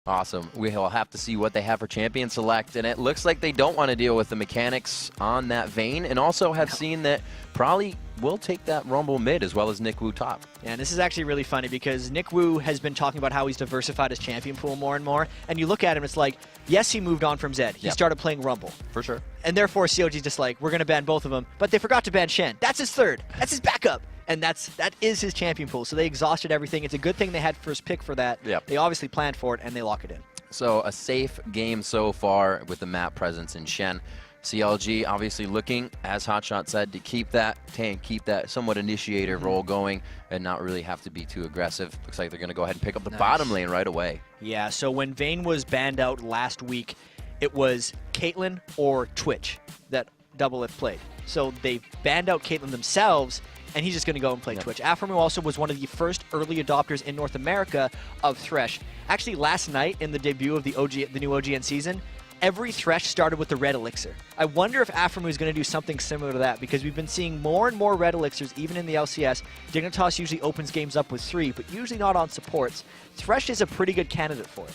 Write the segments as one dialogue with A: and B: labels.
A: Awesome. We'll have to see what they have for Champion Select, and it looks like they don't want to deal with the mechanics on that vein, and also have seen that probably will take that Rumble mid as well as Nick Wu top.
B: Yeah, and this is actually really funny because Nick Wu has been talking about how he's diversified his champion pool more and more, and you look at him, it's like, yes, he moved on from Zed. He started playing Rumble.
A: For sure.
B: And therefore, COG's just like, we're going to ban both of them, but they forgot to ban Shen. That's his third. That's his backup. And that is his champion pool. So they exhausted everything. It's a good thing they had first pick for that.
A: Yep.
B: They obviously planned for it, and they lock it in.
A: So a safe game so far with the map presence in Shen. CLG obviously looking, as Hotshot said, to keep that tank, keep that somewhat initiator role going and not really have to be too aggressive. Looks like they're going to go ahead and pick up the bottom lane right away.
B: Yeah, so when Vayne was banned out last week, it was Caitlyn or Twitch that Doublelift played. So they banned out Caitlyn themselves, and he's just going to go and play Twitch. Aphromoo also was one of the first early adopters in North America of Thresh. Actually, last night in the debut of the new OGN season, every Thresh started with the red elixir. I wonder if Aphromoo is going to do something similar to that, because we've been seeing more and more red elixirs, even in the LCS. Dignitas usually opens games up with 3, but usually not on supports. Thresh is a pretty good candidate for it.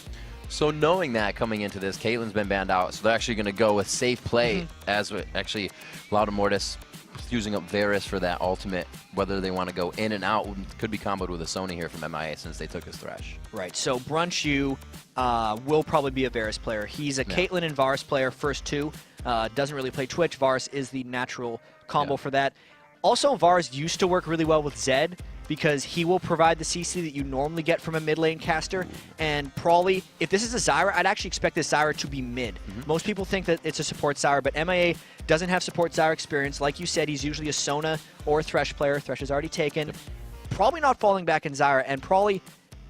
A: So knowing that coming into this, Caitlyn's been banned out, so they're actually going to go with safe play, as actually Loudamortis using up Varus for that ultimate. Whether they want to go in and out could be comboed with a Sony here from MIA since they took his Thresh.
B: Right, so Brunchu will probably be a Varus player. He's a Caitlyn and Varus player, first 2. Doesn't really play Twitch. Varus is the natural combo for that. Also, Varus used to work really well with Zed, because he will provide the CC that you normally get from a mid lane caster. And probably, if this is a Zyra, I'd actually expect this Zyra to be mid. Most people think that it's a support Zyra, but MIA doesn't have support Zyra experience. Like you said, he's usually a Sona or a Thresh player. Thresh is already taken. Probably not falling back in Zyra, and probably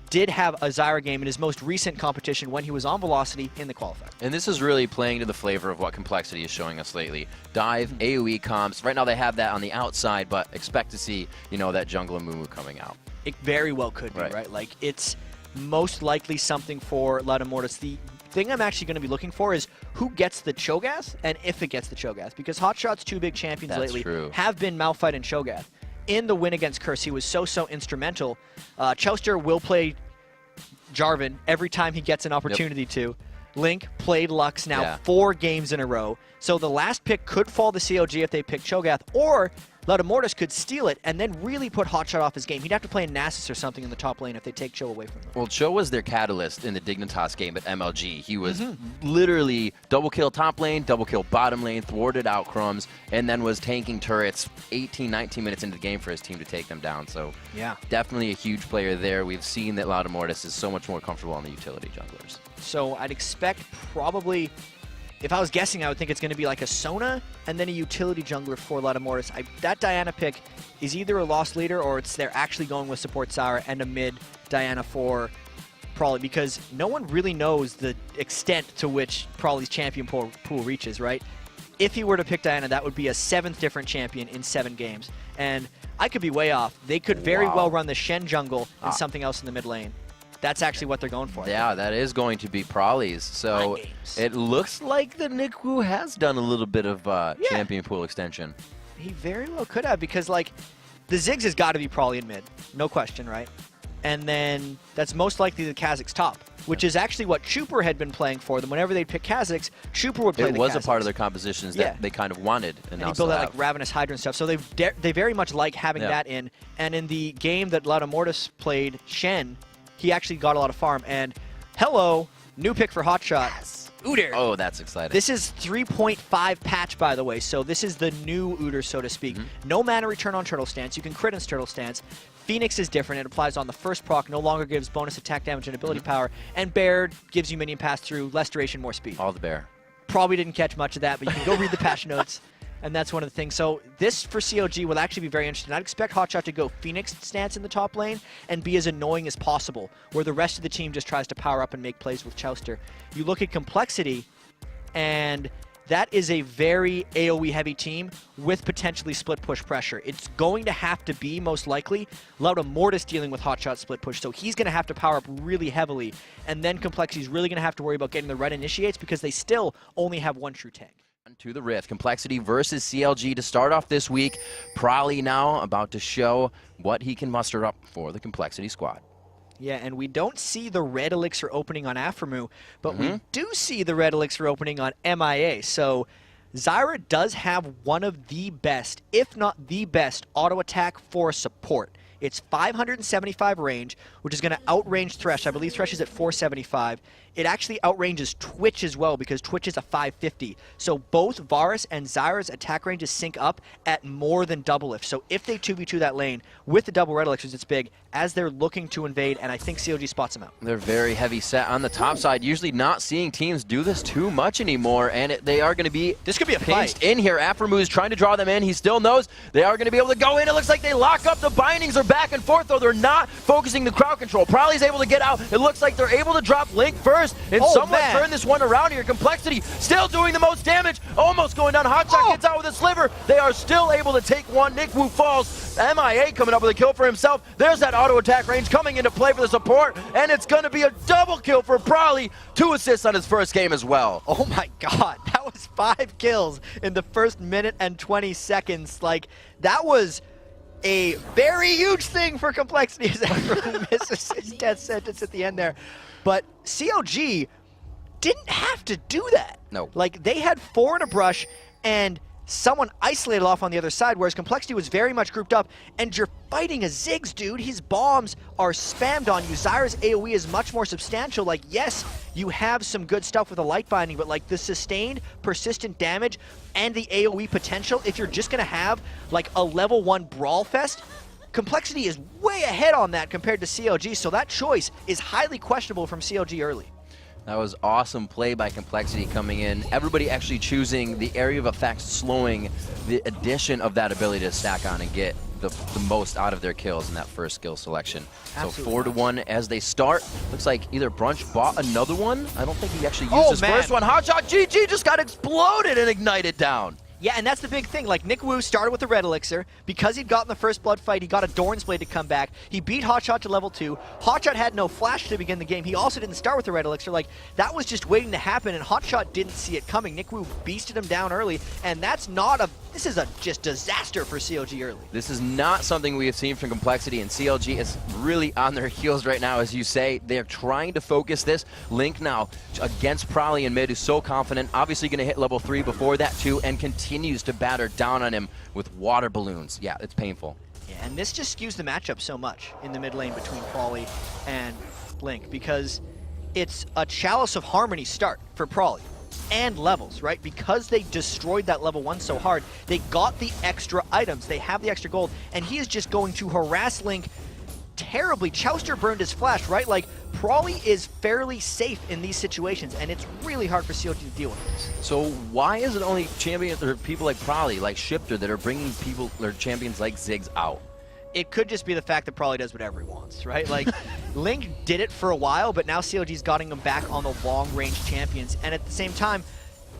B: did have a Zyra game in his most recent competition when he was on Velocity in the qualifier.
A: And this is really playing to the flavor of what compLexity is showing us lately. Dive, AoE comps. Right now they have that on the outside, but expect to see, you know, that jungle and Mumu coming out.
B: It very well could be, right? Like, it's most likely something for Loudamortis. The thing I'm actually going to be looking for is who gets the Cho'Gath and if it gets the Cho'Gath, because Hotshot's 2 big champions lately have been Malphite and Cho'Gath. In the win against Curse, he was so instrumental. Chouster will play Jarvan every time he gets an opportunity to. Link played Lux now 4 games in a row. So the last pick could fall to CLG if they pick Cho'Gath, or Loudamortis could steal it and then really put Hotshot off his game. He'd have to play a Nasus or something in the top lane if they take Cho away from them.
A: Well, Cho was their catalyst in the Dignitas game at MLG. He was literally double kill top lane, double kill bottom lane, thwarted out Crumbs, and then was tanking turrets 18, 19 minutes into the game for his team to take them down. So definitely a huge player there. We've seen that Loudamortis is so much more comfortable on the utility junglers.
B: So I'd expect probably, if I was guessing, I would think it's going to be like a Sona and then a utility jungler for Loudamortis. That Diana pick is either a lost leader or they're actually going with support Zyra and a mid Diana for Prawley, because no one really knows the extent to which Prawley's champion pool reaches, right? If he were to pick Diana, that would be a 7th different champion in 7 games. And I could be way off. They could very well run the Shen jungle and something else in the mid lane. That's actually what they're going for.
A: Yeah, that is going to be Prawley's. So it looks like the Nick Wu has done a little bit of champion pool extension.
B: He very well could have, because like the Ziggs has got to be Prawley in mid, no question, right? And then that's most likely the Kha'Zix top, which is actually what Chuper had been playing for them. Whenever they'd pick Kha'Zix, Chuper would play the Kha'Zix.
A: It was a part of their compositions that they kind of wanted. And
B: he built out like Ravenous Hydra and stuff. So they very much like having that in. And in the game that Loudamortis played Shen, he actually got a lot of farm. And hello, new pick for Hotshot. Udyr.
A: Oh, that's exciting.
B: This is 3.5 patch, by the way, so this is the new Udyr, so to speak. No mana return on Turtle Stance. You can crit in Turtle Stance. Phoenix is different. It applies on the first proc, no longer gives bonus attack damage and ability power. And Bear gives you minion pass through, less duration, more speed.
A: All the Bear.
B: Probably didn't catch much of that, but you can go read the patch notes. And that's one of the things. So this for COG will actually be very interesting. I'd expect Hotshot to go Phoenix stance in the top lane and be as annoying as possible, where the rest of the team just tries to power up and make plays with Chouster. You look at compLexity, and that is a very AoE heavy team with potentially split push pressure. It's going to have to be, most likely, Loudamortis dealing with Hotshot split push, so he's going to have to power up really heavily, and then compLexity's really going to have to worry about getting the red initiates because they still only have 1 true tank.
A: To the Rift, compLexity versus CLG to start off this week. Prawley now about to show what he can muster up for the compLexity squad.
B: Yeah, and we don't see the red elixir opening on Aphromoo, but we do see the red elixir opening on MIA. So Zyra does have one of the best, if not the best, auto attack for support. It's 575 range, which is going to outrange Thresh. I believe Thresh is at 475. It actually outranges Twitch as well, because Twitch is a 550. So both Varus and Zyra's attack ranges sync up at more than double lift. So if they 2v2 that lane with the double red elixirs, it's big, as they're looking to invade, and I think COG spots them out.
A: They're very heavy set on the top side. Usually not seeing teams do this too much anymore, and they are going to be
B: this could be a fight
A: in here. Aphromoo is trying to draw them in. He still knows they are going to be able to go in. It looks like they lock up. The bindings are back and forth, though. They're not focusing the crowd control. Prowly's able to get out. It looks like they're able to drop Link first, and someone turn this one around here. compLexity still doing the most damage, almost going down. Hotshot gets out with a sliver. They are still able to take one. Nickwu falls. MIA coming up with a kill for himself. There's that auto attack range coming into play for the support, and it's going to be a double kill for Prowly. 2 assists on his first game as well.
B: Oh my god, that was 5 kills in the first minute and 20 seconds. Like, that was a very huge thing for compLexity as Aphromoo misses his death sentence at the end there. But COG didn't have to do that.
A: No.
B: Like, they had 4 in a brush, and someone isolated off on the other side, whereas compLexity was very much grouped up, and you're fighting a Ziggs, dude. His bombs are spammed on you. Zyra's AoE is much more substantial. Like, yes, you have some good stuff with the light binding, but like the sustained, persistent damage and the AoE potential, if you're just gonna have like a level 1 brawl fest, compLexity is way ahead on that compared to COG, so that choice is highly questionable from COG early.
A: That was awesome play by compLexity coming in. Everybody actually choosing the area of effect, slowing the addition of that ability to stack on and get the most out of their kills in that first skill selection.
B: Absolutely.
A: So 4-1 as they start. Looks like either Brunch bought another one. I don't think he actually used his first one. Hotshot GG just got exploded and ignited down.
B: Yeah, and that's the big thing. Like, Nickwu started with the red elixir. Because he'd gotten the first blood fight, he got a Doran's Blade to come back. He beat Hotshot to level 2. Hotshot had no flash to begin the game. He also didn't start with the red elixir. Like, that was just waiting to happen, and Hotshot didn't see it coming. Nickwu beasted him down early, and that's not a... This is a just disaster for COG early.
A: This is not something we have seen from compLexity, and CLG is really on their heels right now, as you say. They're trying to focus this. Link now against Prowly in mid, who's so confident. Obviously going to hit level 3 before that too, and continues to batter down on him with water balloons. Yeah, it's painful.
B: Yeah, and this just skews the matchup so much in the mid lane between Prowly and Link, because it's a Chalice of Harmony start for Prowly. And levels, right? Because they destroyed that level 1 so hard, they got the extra items, they have the extra gold, and he is just going to harass Link terribly. Chouster burned his flash, right? Like, Prowly is fairly safe in these situations, and it's really hard for COG to deal with this.
A: So why is it only champions or people like Prowly, like Shifter, that are bringing people or champions like Ziggs out?
B: It could just be the fact that Prowly does whatever he wants, right? Like, Link did it for a while, but now COG's gotten him back on the long-range champions. And at the same time,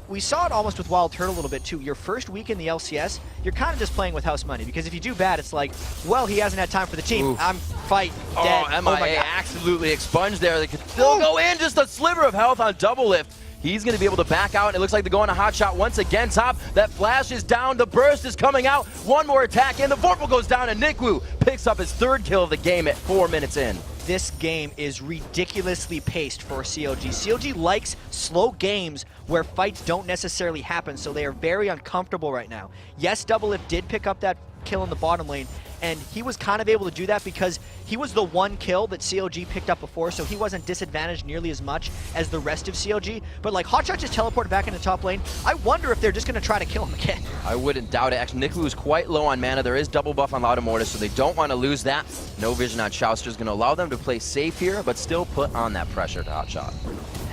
B: we saw it almost with Wild Turtle a little bit too. Your first week in the LCS, you're kind of just playing with house money, because if you do bad, it's like, well, he hasn't had time for the team.
A: Oof.
B: I'm fight dead.
A: Oh, MIA absolutely expunged there. They could still go in, just a sliver of health on double lift. He's going to be able to back out. It looks like they're going to Hotshot once again. Top, that flash is down. The burst is coming out. One more attack, and the Vorpal goes down, and Nickwu picks up his 3rd kill of the game at 4 minutes in.
B: This game is ridiculously paced for COG. COG likes slow games where fights don't necessarily happen, so they are very uncomfortable right now. Yes, Doublelift did pick up that kill in the bottom lane, and he was kind of able to do that because he was the 1 kill that COG picked up before, so he wasn't disadvantaged nearly as much as the rest of COG. But like, Hotshot just teleported back into top lane. I wonder if they're just going to try to kill him again.
A: I wouldn't doubt it. Actually, Nickwu is quite low on mana. There is double buff on Loud Mortis, so they don't want to lose that. No vision on Chouster is going to allow them to play safe here, but still put on that pressure to Hotshot.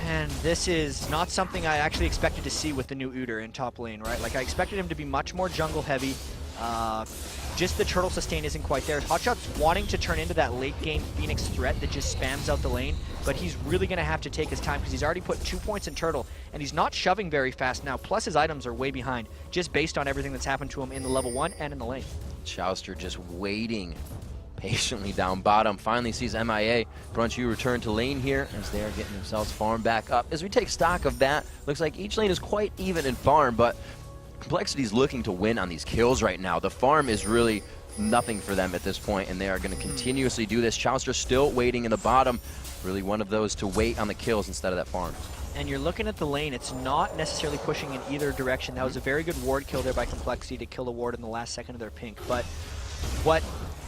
B: And this is not something I actually expected to see with the new Udyr in top lane, right? Like, I expected him to be much more jungle heavy. Just the turtle sustain isn't quite there. Hotshot's wanting to turn into that late game Phoenix threat that just spams out the lane, but he's really going to have to take his time because he's already put 2 points in turtle, and he's not shoving very fast now, plus his items are way behind, just based on everything that's happened to him in the level 1 and in the lane.
A: Chouster just waiting patiently down bottom. Finally sees MIA. Brunch, you return to lane here as they're getting themselves farmed back up. As we take stock of that, looks like each lane is quite even in farm, but compLexity's looking to win on these kills right now. The farm is really nothing for them at this point, and they are going to continuously do this. Chowster still waiting in the bottom. Really one of those to wait on the kills instead of that farm.
B: And you're looking at the lane, it's not necessarily pushing in either direction. That was a very good ward kill there by compLexity to kill the ward in the last second of their pink. But what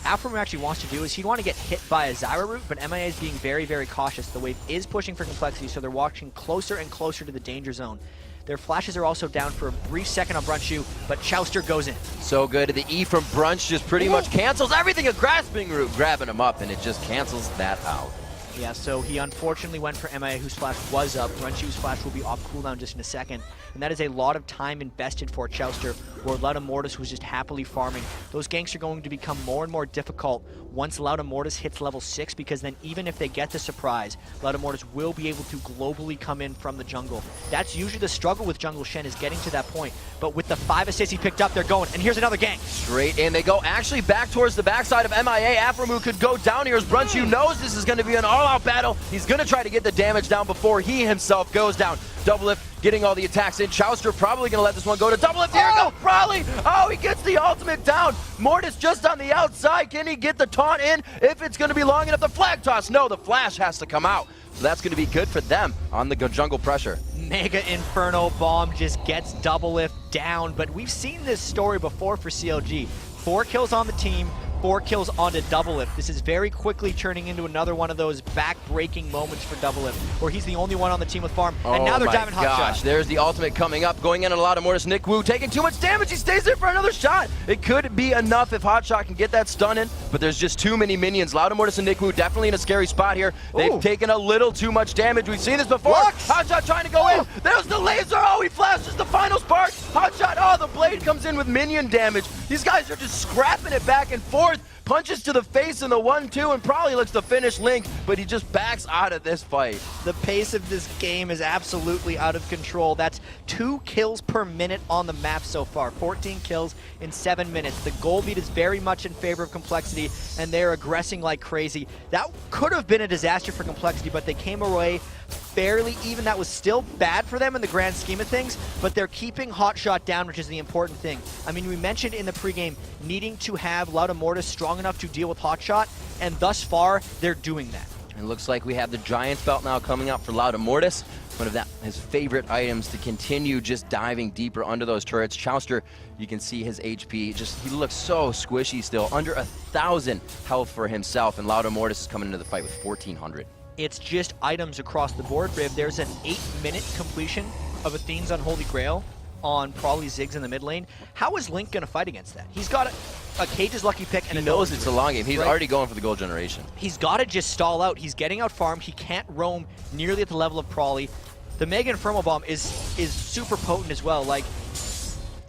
B: Afremu actually wants to do is he'd want to get hit by a Zyra root, but MIA is being very, very cautious. The wave is pushing for compLexity, so they're walking closer and closer to the danger zone. Their flashes are also down for a brief second on Brunchu, but Chowster goes in.
A: So good. The E from Brunch just pretty much cancels everything. A grasping root grabbing him up, and it just cancels that out.
B: Yeah, so he unfortunately went for MIA, whose flash was up. Brunchu's flash will be off cooldown just in a second. And that is a lot of time invested for Chowster, where Lauda Mortis was just happily farming. Those ganks are going to become more and more difficult once Lauda Mortis hits level 6, because then even if they get the surprise, Lauda Mortis will be able to globally come in from the jungle. That's usually the struggle with Jungle Shen, is getting to that point. But with the 5 assists he picked up, they're going. And here's another gank.
A: Straight in. They go actually back towards the backside of MIA. Afremu could go down here as Brunchu knows this is going to be an all-out battle. He's going to try to get the damage down before he himself goes down. Double lift, getting all the attacks in. Chowster probably going to let this one go to double lift. Here go, probably. Oh, he gets the ultimate down. Mortis just on the outside. Can he get the taunt in if it's going to be long enough? The flag toss. No, the flash has to come out. So that's going to be good for them on the jungle pressure.
B: Mega Inferno Bomb just gets double lift down, but we've seen this story before for CLG. 4 kills on the team, 4 kills onto double lift. This is very quickly turning into another one of those back-breaking moments for double lift, where he's the only one on the team with farm, and now they're diving hot shot.
A: There's the ultimate coming up, going in a lot of Mortis. Nick Wu taking too much damage. He stays there for another shot. It could be enough if Hotshot can get that stun in, but there's just too many minions. Lauda Mortis and Nick Wu definitely in a scary spot here. They've taken a little too much damage. We've seen this before. Hotshot trying to go in. There's the laser. Oh, he flashes the final spark. Hotshot. Oh, the blade comes in with minion damage. These guys are just scrapping it back and forth. Punches to the face in the 1-2 and probably looks to finish Link, but he just backs out of this fight.
B: The pace of this game is absolutely out of control. That's 2 kills per minute on the map so far. 14 kills in 7 minutes. The goal beat is very much in favor of compLexity, and they're aggressing like crazy. That could have been a disaster for compLexity, but they came away fairly even. That was still bad for them in the grand scheme of things, but they're keeping Hotshot down, which is the important thing. I mean, we mentioned in the pregame needing to have Lauda Mortis strong enough to deal with Hotshot, and thus far, they're doing that.
A: It looks like we have the Giant's Belt now coming up for Lauda Mortis. One of his favorite items to continue just diving deeper under those turrets. Chowster, you can see his HP, he looks so squishy still, under 1,000 health for himself, and Lauda Mortis is coming into the fight with 1,400.
B: It's just items across the board, Rib. There's an 8-minute completion of Athene's Unholy Grail on probably Ziggs in the mid lane. How is Link going to fight against that? He's got a Cage's lucky pick, and
A: he knows it's a long game. He's already going for the gold generation. He's
B: got to just stall out. He's getting out farmed. He can't roam nearly at the level of Prawley. The Mega Inferno Bomb is super potent as well. Like,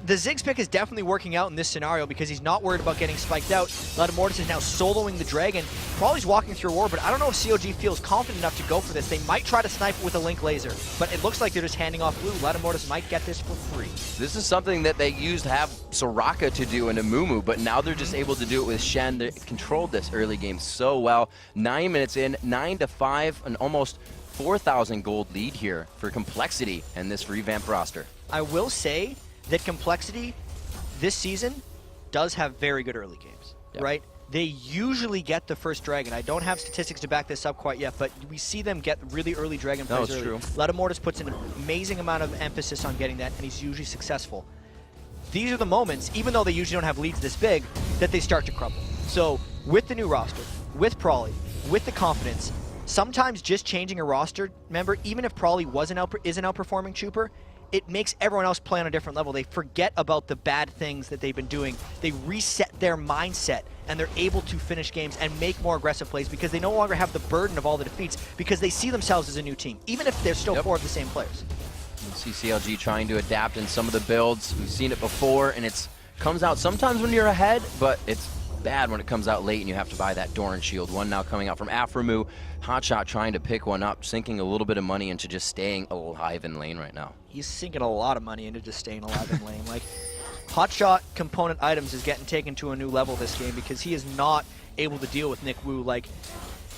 B: the Ziggs pick is definitely working out in this scenario because he's not worried about getting spiked out. Lauda Mortis is now soloing the Dragon. Prawley's walking through war, but I don't know if COG feels confident enough to go for this. They might try to snipe it with a Link laser, but it looks like they're just handing off blue. Lauda Mortis might get this for free.
A: This is something that they used to have Soraka to do in Amumu, but now they're just able to do it with Shen. They controlled this early game so well. 9 minutes in, 9-5, an almost 4,000 gold lead here for compLexity and this revamped roster.
B: I will say that compLexity this season does have very good early games, right? They usually get the first Dragon. I don't have statistics to back this up quite yet, but we see them get really early Dragon plays early.
A: True.
B: Lauda Mortis puts an amazing amount of emphasis on getting that, and he's usually successful. These are the moments, even though they usually don't have leads this big, that they start to crumble. So with the new roster, with Prawley, with the confidence, sometimes just changing a roster member, even if Prawley is an outperforming Trooper, it makes everyone else play on a different level. They forget about the bad things that they've been doing. They reset their mindset, and they're able to finish games and make more aggressive plays because they no longer have the burden of all the defeats because they see themselves as a new team, even if they're still 4 of the same players.
A: You see CLG trying to adapt in some of the builds. We've seen it before, and it comes out sometimes when you're ahead, but it's bad when it comes out late and you have to buy that Doran shield. One now coming out from Afremu. Hotshot trying to pick one up, sinking a little bit of money into just staying alive in lane right now.
B: He's sinking a lot of money into just staying alive in lane. Like, Hotshot component items is getting taken to a new level this game because he is not able to deal with Nick Wu. Like,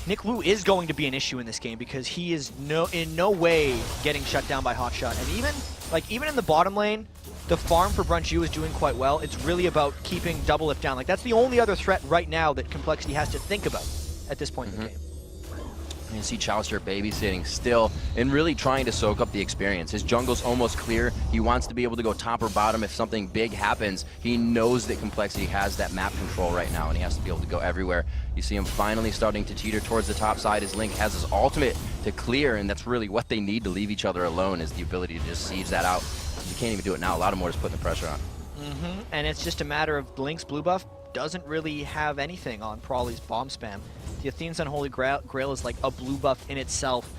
B: Nick Wu is going to be an issue in this game because he is in no way getting shut down by Hotshot. And even in the bottom lane, the farm for Brunch U is doing quite well. It's really about keeping Double Lift down. Like, that's the only other threat right now that compLexity has to think about at this point in the game.
A: You see Chauster babysitting still and really trying to soak up the experience. His jungle's almost clear. He wants to be able to go top or bottom if something big happens. He knows that compLexity has that map control right now, and he has to be able to go everywhere. You see him finally starting to teeter towards the top side. His Link has his ultimate to clear, and that's really what they need to leave each other alone, is the ability to just siege that out. You can't even do it now. A lot more is putting the pressure on.
B: And it's just a matter of Link's blue buff doesn't really have anything on Prawley's bomb spam. The Athene's Unholy Grail is like a blue buff in itself.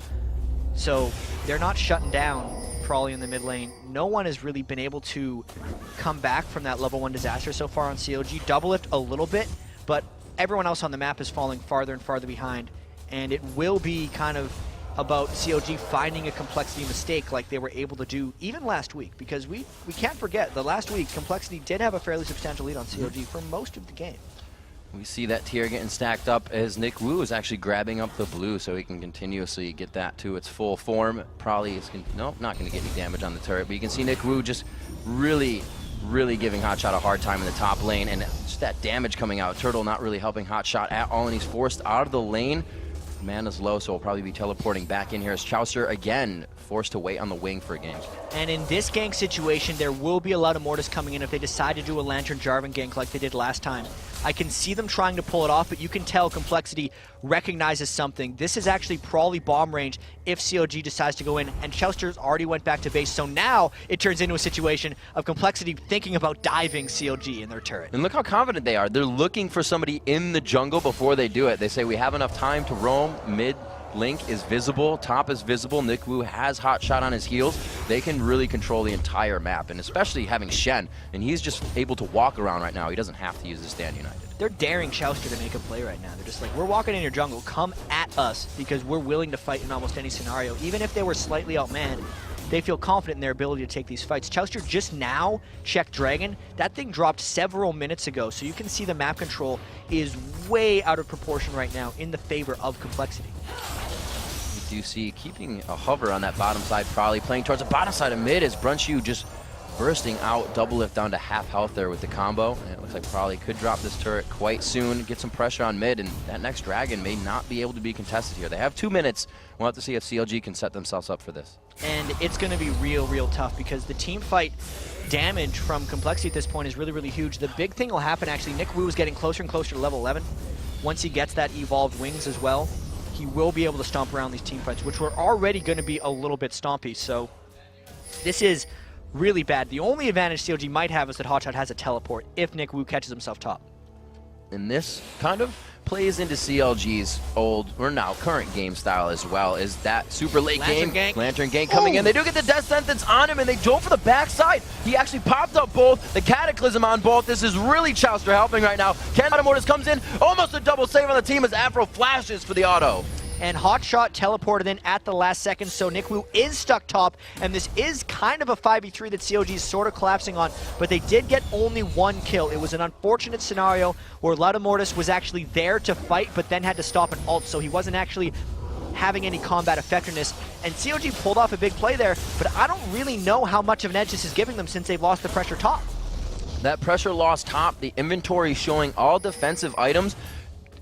B: So they're not shutting down Prawley in the mid lane. No one has really been able to come back from that level 1 disaster so far on COG. Double Lift a little bit, but everyone else on the map is falling farther and farther behind. And it will be kind of about COG finding a compLexity mistake like they were able to do even last week, because we can't forget the last week compLexity did have a fairly substantial lead on COG for most of the game.
A: We see that tier getting stacked up as Nick Wu is actually grabbing up the blue so he can continuously get that to its full form. Probably is not going to get any damage on the turret, but you can see Nick Wu just really giving Hotshot a hard time in the top lane, and just that damage coming out. Turtle not really helping Hotshot at all, and he's forced out of the lane. Mana's low, so we'll probably be teleporting back in here as Chaucer again forced to wait on the wing for a gank.
B: And in this gank situation, there will be a lot of Mortis coming in if they decide to do a Lantern Jarvan gank like they did last time. I can see them trying to pull it off, but you can tell compLexity recognizes something. This is actually Prawley bomb range if COG decides to go in, and Chaucer's already went back to base, so now it turns into a situation of compLexity thinking about diving COG in their turret.
A: And look how confident they are. They're looking for somebody in the jungle before they do it. They say we have enough time to roam. Mid Link is visible, top is visible, Nick Wu has Hotshot on his heels. They can really control the entire map, and especially having Shen, and he's just able to walk around right now. He doesn't have to use the Stand United.
B: They're daring Chauster to make a play right now. They're just like, we're walking in your jungle, come at us, because we're willing to fight in almost any scenario. Even if they were slightly outmanned, they feel confident in their ability to take these fights. Chauster just now checked Dragon. That thing dropped several minutes ago, so you can see the map control is way out of proportion right now in the favor of compLexity.
A: You do see keeping a hover on that bottom side, probably playing towards the bottom side of mid as Brunch U just bursting out. Double Lift down to half health there with the combo, and it looks like Prawley could drop this turret quite soon, get some pressure on mid, and that next Dragon may not be able to be contested here. They have 2 minutes. We'll have to see if CLG can set themselves up for this.
B: And it's going to be real tough, because the team fight damage from compLexity at this point is really huge. The big thing will happen, actually, Nick Wu is getting closer and closer to level 11. Once he gets that evolved wings as well, he will be able to stomp around these team fights, which were already going to be a little bit stompy. So this is really bad. The only advantage COG might have is that Hotshot has a teleport if Nick Wu catches himself top.
A: And this kind of plays into CLG's old, or now current game style as well, is that super late Lantern gank coming in. They do get the death sentence on him, and they dove for the backside. He actually popped up both, the Cataclysm on both. This is really Chauster helping right now. Mortis comes in, almost a double save on the team as Afro flashes for the auto.
B: And Hotshot teleported in at the last second, so Nick Wu is stuck top, and this is kind of a 5v3 that COG is sort of collapsing on, but they did get only 1 kill. It was an unfortunate scenario where Mortis was actually there to fight, but then had to stop an ult, so he wasn't actually having any combat effectiveness, and COG pulled off a big play there, but I don't really know how much of an edge this is giving them since they've lost the pressure top.
A: That pressure loss top, the inventory showing all defensive items.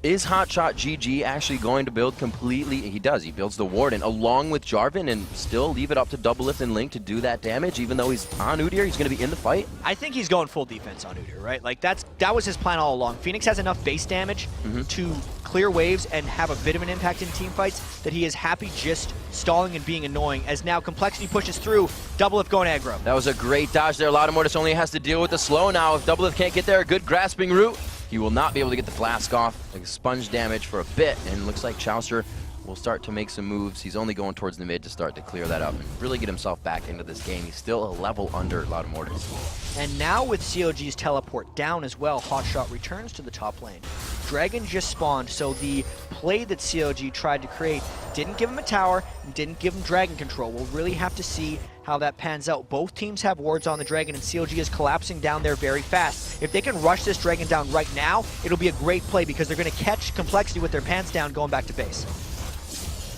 A: Is Hotshot GG actually going to build completely? He does. He builds the Warden along with Jarvan and still leave it up to Double Lift and Link to do that damage, even though he's on Udyr. He's going to be in the fight.
B: I think he's going full defense on Udyr, right? Like that was his plan all along. Phoenix has enough base damage to clear waves and have a bit of an impact in team fights that he is happy just stalling and being annoying, as now compLexity pushes through. Double Lift going aggro.
A: That was a great dodge there. Mortis only has to deal with the slow now. If Double Lift can't get there, a good grasping route. He will not be able to get the flask off, like sponge damage for a bit, and looks like Chaucer will start to make some moves. He's only going towards the mid to start to clear that up and really get himself back into this game. He's still a level under Mortis.
B: And now with COG's teleport down as well, Hotshot returns to the top lane. Dragon just spawned, so the play that COG tried to create didn't give him a tower, didn't give him Dragon control. We'll really have to see how that pans out. Both teams have wards on the Dragon, and COG is collapsing down there very fast. If they can rush this Dragon down right now, it'll be a great play because they're going to catch compLexity with their pants down going back to base.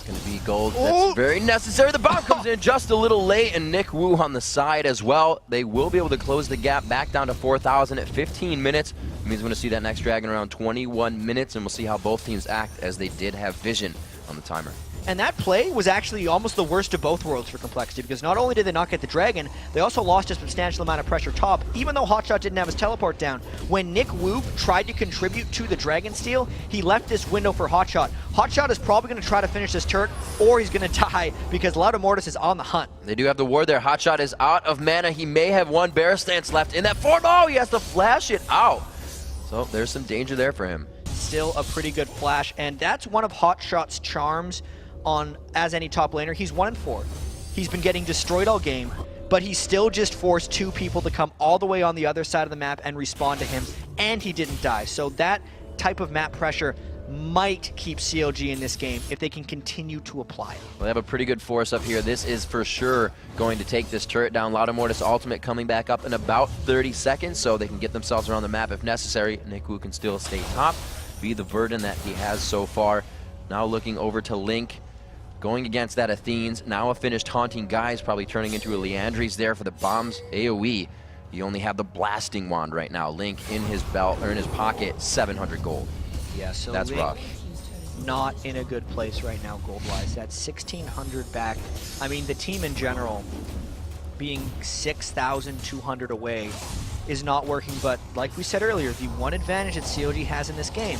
A: Going to be gold. That's very necessary. The bomb comes in just a little late, and Nick Wu on the side as well. They will be able to close the gap back down to 4,000 at 15 minutes. It means we're going to see that next dragon around 21 minutes, and we'll see how both teams act as they did have vision on the timer.
B: And that play was actually almost the worst of both worlds for compLexity, because not only did they not get the dragon, they also lost a substantial amount of pressure top, even though Hotshot didn't have his teleport down. When Nick Wu tried to contribute to the dragon steal, he left this window for Hotshot. Hotshot is probably going to try to finish this turret, or he's going to die, because Loudamortis is on the hunt.
A: They do have the ward there. Hotshot is out of mana. He may have one bear stance left in that form. Oh, he has to flash it out. So there's some danger there for him.
B: Still a pretty good flash, and that's one of Hotshot's charms on as any top laner. He's 1-4. He's been getting destroyed all game, but he still just forced two people to come all the way on the other side of the map and respawn to him, and he didn't die. So that type of map pressure might keep CLG in this game if they can continue to apply it.
A: Well, they have a pretty good force up here. This is for sure going to take this turret down. Loudamortis ultimate coming back up in about 30 seconds, so they can get themselves around the map if necessary. Nick Wu can still stay top, be the burden that he has so far. Now looking over to Link, going against that Athene's. Now a finished Haunting Guise, probably turning into a Leandry's there for the bombs AoE. You only have the blasting wand right now. Link in his belt, or in his pocket, 700 gold.
B: Yeah, so
A: that's
B: Link
A: rough.
B: Not in a good place right now gold-wise. That's 1,600 back. I mean, the team in general being 6,200 away is not working, but like we said earlier, the one advantage that COG has in this game,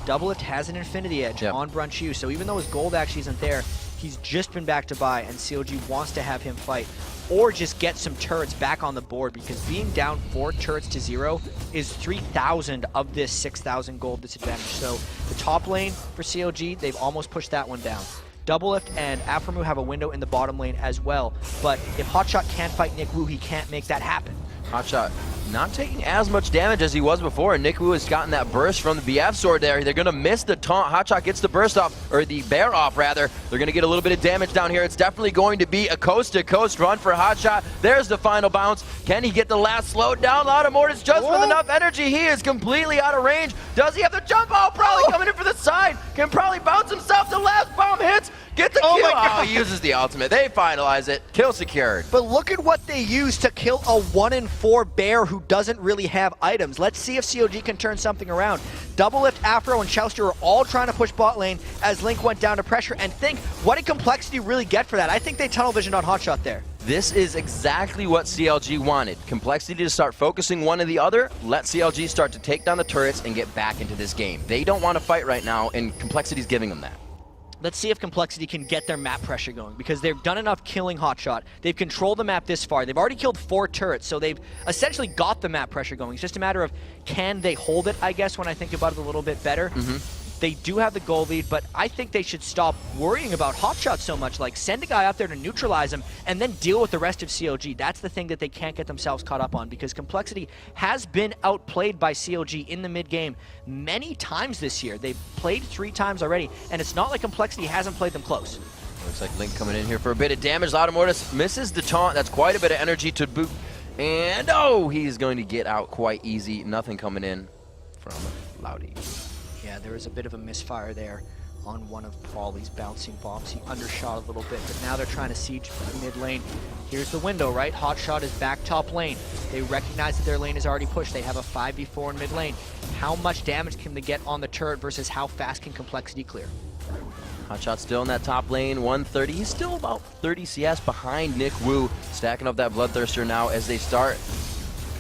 B: Doublelift has an Infinity Edge on Brunchu, so even though his gold actually isn't there, he's just been back to buy, and COG wants to have him fight, or just get some turrets back on the board, because being down 4 turrets to 0 is 3,000 of this 6,000 gold disadvantage. So the top lane for COG, they've almost pushed that one down. Doublelift and Aphromoo have a window in the bottom lane as well, but if Hotshot can't fight Nick Wu, he can't make that happen.
A: Hotshot not taking as much damage as he was before, and Nick Wu has gotten that burst from the BF sword there. They're going to miss the taunt. Hotshot gets the burst off, or the bear off rather. They're going to get a little bit of damage down here. It's definitely going to be a coast-to-coast run for Hotshot. There's the final bounce. Can he get the last slowed down? Loudamortis just with enough energy. He is completely out of range. Does he have the jump? Oh, probably coming in for the side. Can probably bounce himself. The last bomb hits. Get the kill! Oh, he uses the ultimate. They finalize it. Kill secured.
B: But look at what they used to kill a 1-4 bear who doesn't really have items. Let's see if COG can turn something around. Doublelift, Afro, and Chouster are all trying to push bot lane as Link went down to pressure. And think, what did compLexity really get for that? I think they tunnel visioned on Hotshot there.
A: This is exactly what CLG wanted. compLexity to start focusing one or the other, let CLG start to take down the turrets and get back into this game. They don't want to fight right now, and compLexity's giving them that.
B: Let's see if compLexity can get their map pressure going, because they've done enough killing Hotshot. They've controlled the map this far. They've already killed 4 turrets, so they've essentially got the map pressure going. It's just a matter of, can they hold it, I guess, when I think about it a little bit better. They do have the goal lead, but I think they should stop worrying about Hotshot so much. Like, send a guy out there to neutralize him and then deal with the rest of COG. That's the thing that they can't get themselves caught up on, because compLexity has been outplayed by COG in the mid-game many times this year. They've played 3 times already, and it's not like compLexity hasn't played them close.
A: Looks like Link coming in here for a bit of damage. Loudamortis misses the taunt. That's quite a bit of energy to boot. And, oh, he's going to get out quite easy. Nothing coming in from Loudy.
B: Yeah, there was a bit of a misfire there on one of Prawley's bouncing bombs. He undershot a little bit, but now they're trying to siege mid lane. Here's the window, right? Hotshot is back top lane. They recognize that their lane is already pushed. They have a 5v4 in mid lane. How much damage can they get on the turret versus how fast can compLexity clear?
A: Hotshot still in that top lane, 130. He's still about 30 CS behind Nick Wu, stacking up that Bloodthirster now as they start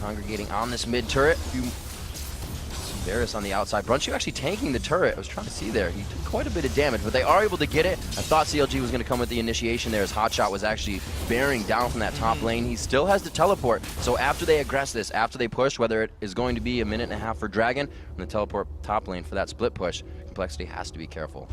A: congregating on this mid turret. Varus on the outside. Brunchu actually tanking the turret. I was trying to see there. He took quite a bit of damage, but they are able to get it. I thought CLG was going to come with the initiation there as Hotshot was actually bearing down from that top lane. He still has the teleport. So after they aggress this, after they push, whether it is going to be a 1.5 minutes for Dragon and the teleport top lane for that split push, compLexity has to be careful.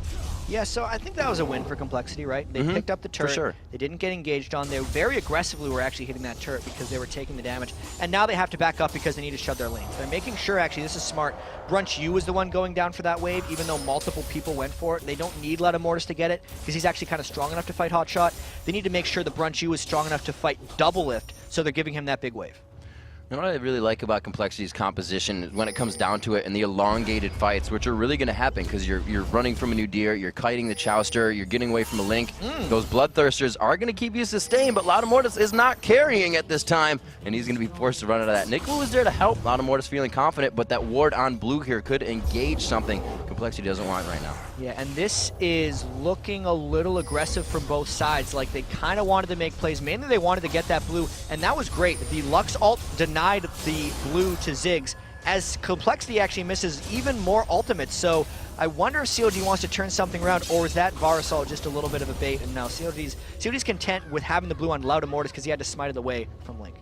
B: Yeah, so I think that was a win for compLexity, right? They picked up the turret.
A: For sure.
B: They didn't get engaged on. They very aggressively were actually hitting that turret because they were taking the damage. And now they have to back up because they need to shut their lanes. They're making sure, actually, this is smart. Brunchu is the one going down for that wave, even though multiple people went for it. They don't need Loudamortis to get it because he's actually kind of strong enough to fight Hotshot. They need to make sure that Brunchu is strong enough to fight Doublelift, so they're giving him that big wave.
A: You know what I really like about complexity's composition when it comes down to it and the elongated fights, which are really going to happen because you're running from a new deer, you're kiting the Chowster, you're getting away from a Link. Those Bloodthirsters are going to keep you sustained, but Loudamortis is not carrying at this time, and he's going to be forced to run out of that. Nickel was there to help. Loudamortis feeling confident, but that ward on blue here could engage something Complexity doesn't want right now.
B: Yeah, and this is looking a little aggressive from both sides. Like, they kind of wanted to make plays. Mainly they wanted to get that blue, and that was great. The Lux ult denied the blue to Ziggs, as Complexity actually misses even more ultimates. So I wonder if COG wants to turn something around, or is that Varus ult just a little bit of a bait? And now COG's content with having the blue on Loudamortis because he had to smite it away from Link.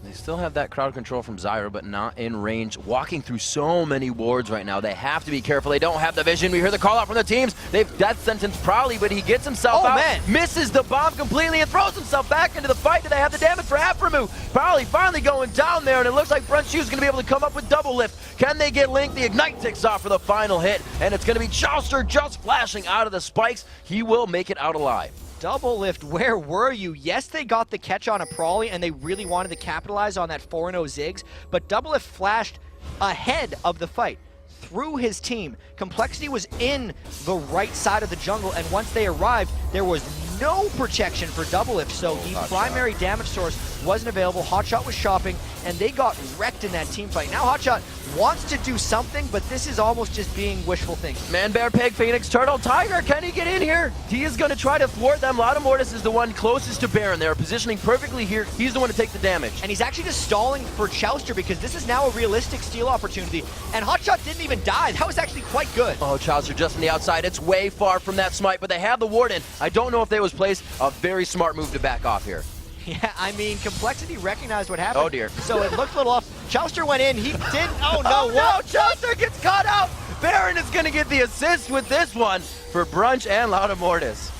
A: They still have that crowd control from Zyra, but not in range. Walking through so many wards right now. They have to be careful. They don't have the vision. We hear the call out from the teams. They've death sentenced Prowly, but he gets himself out, misses the bomb completely, and throws himself back into the fight. Do they have the damage for Aphromoo? Prowly finally going down there, and it looks like Front Shoe's going to be able to come up with double lift. Can they get Link? The Ignite ticks off for the final hit, and it's going to be Chowster just flashing out of the spikes. He will make it out alive.
B: Double lift, where were you? Yes, they got the catch on a Prowly, and they really wanted to capitalize on that 4-0 Ziggs, but double lift flashed ahead of the fight, through his team. Complexity was in the right side of the jungle, and once they arrived, there was no protection for double lift, so the primary damage source wasn't available. Hotshot was shopping, and they got wrecked in that team fight. Now Hotshot wants to do something, but this is almost just being wishful thinking.
A: Man, Bear, Pig, Phoenix, Turtle, Tiger, can he get in here? He is going to try to thwart them. Loudamortis is the one closest to Baron. They're positioning perfectly here. He's the one to take the damage.
B: And he's actually just stalling for Chowster because this is now a realistic steal opportunity, and Hotshot didn't even die. That was actually quite good.
A: Oh, Chowster just on the outside. It's way far from that smite, but they have the ward in. I don't know if they was placed. A very smart move to back off here.
B: Yeah, I mean, Complexity recognized what happened.
A: Oh, dear.
B: So it looked a little off. Chowster went in. He didn't. Oh, no.
A: Oh, no. Chowster gets caught out. Baron is going to get the assist with this one for Brunch and Loudamortis.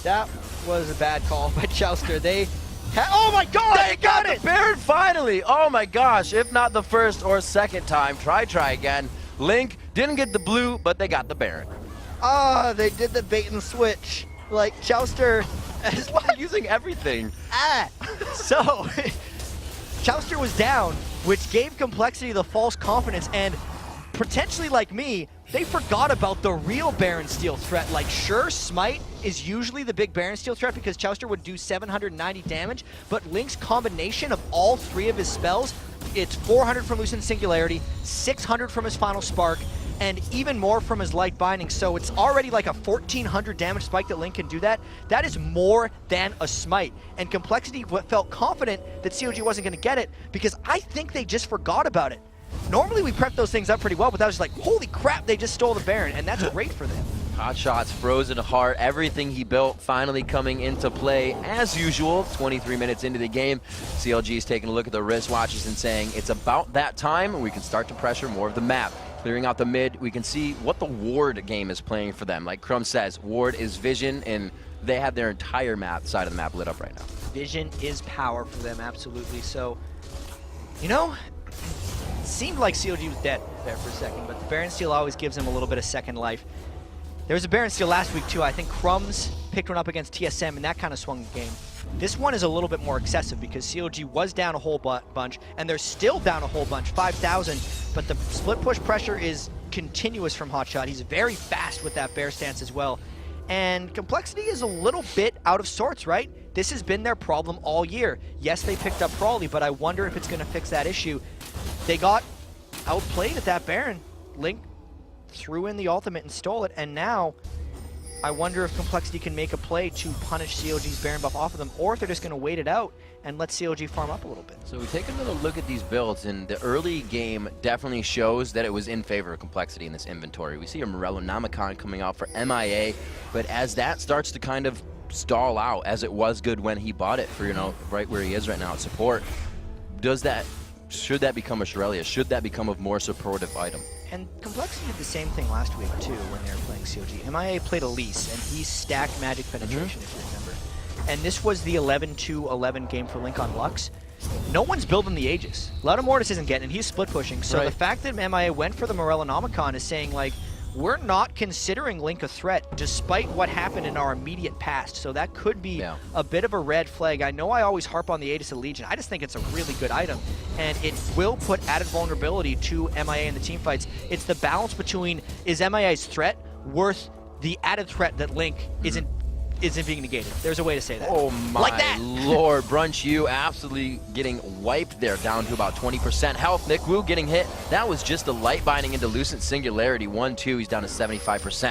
B: That was a bad call by Chowster. Oh, my God.
A: They got it. Baron finally. Oh, my gosh. If not the first or second time. Try again. Link didn't get the blue, but they got the Baron.
B: Ah, they did the bait and switch. Like, Chowster is
A: using everything.
B: So, Chowster was down, which gave Complexity the false confidence, and potentially, like me, they forgot about the real Baron Steel threat. Like, sure, Smite is usually the big Baron Steel threat because Chowster would do 790 damage, but Link's combination of all three of his spells, it's 400 from Lucent Singularity, 600 from his Final Spark, and even more from his Light Binding. So it's already like a 1400 damage spike that Link can do that. That is more than a smite. And Complexity felt confident that COG wasn't going to get it because I think they just forgot about it. Normally we prep those things up pretty well, but that was like, holy crap, they just stole the Baron, and that's great for them.
A: Hotshot's frozen heart, everything he built finally coming into play as usual. 23 minutes into the game, CLG is taking a look at the wristwatches and saying it's about that time and we can start to pressure more of the map. Clearing out the mid, we can see what the ward game is playing for them. Like Crumb says, ward is vision, and they have their entire side of the map lit up right now.
B: Vision is power for them, absolutely. So, you know, it seemed like COG was dead there for a second, but the Baron Steel always gives him a little bit of second life. There was a Baron Steel last week too. I think Crumbs picked one up against TSM, and that kind of swung the game. This one is a little bit more excessive because COG was down a whole bunch, and they're still down a whole bunch, 5,000, but the split push pressure is continuous from Hotshot. He's very fast with that bear stance as well. And Complexity is a little bit out of sorts, right? This has been their problem all year. Yes, they picked up Prowly, but I wonder if it's going to fix that issue. They got outplayed at that Baron. Link threw in the ultimate and stole it, and now I wonder if Complexity can make a play to punish COG's Baron buff off of them, or if they're just going to wait it out and let COG farm up a little bit.
A: So we take another look at these builds, and the early game definitely shows that it was in favor of Complexity in this inventory. We see a Morellonomicon coming out for MIA, but as that starts to kind of stall out, as it was good when he bought it for, you know, right where he is right now at support, should that become a Shirellia? Should that become a more supportive item?
B: And Complexity did the same thing last week too when they were playing COG. MIA played Elise, and he stacked Magic Penetration, if you remember. And this was the 11-2-11 game for Link on Lux. No one's building the Aegis. Loudamortis isn't getting it, he's split pushing. So the fact that MIA went for the Morellonomicon is saying, like, we're not considering Link a threat despite what happened in our immediate past. So that could be a bit of a red flag. I know I always harp on the Aegis of Legion. I just think it's a really good item. and it will put added vulnerability to MIA in the team fights. It's the balance between, is MIA's threat worth the added threat that Link isn't being negated? There's a way to say that.
A: Oh my
B: like that.
A: lord, Brunch U absolutely getting wiped there, down to about 20% health. Nick Wu getting hit. That was just the light binding into Lucent Singularity. 1-2, he's down to 75%.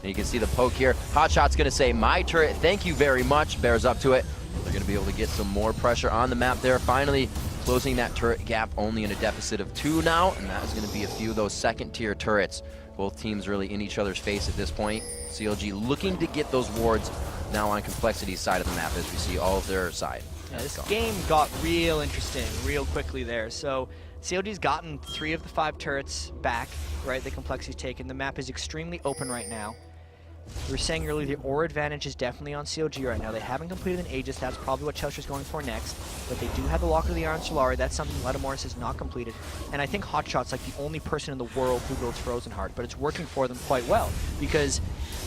A: And you can see the poke here. Hotshot's gonna say, my turret, thank you very much. Bears up to it. They're gonna be able to get some more pressure on the map there. Finally closing that turret gap, only in a deficit of 2 now, and that's gonna be a few of those second tier turrets. Both teams really in each other's face at this point. CLG looking to get those wards now on complexity's side of the map as we see all of their side.
B: Yeah, this game got real interesting real quickly there. So CLG's gotten 3 of the 5 turrets back, right? The complexity's taken. The map is extremely open right now. We were saying earlier the aura advantage is definitely on CLG right now. They haven't completed an Aegis. That's probably what Chelsea's going for next. But they do have the Lock of the Iron Solari. That's something Lattimorris has not completed. And I think Hotshot's like the only person in the world who builds Frozen Heart. But it's working for them quite well because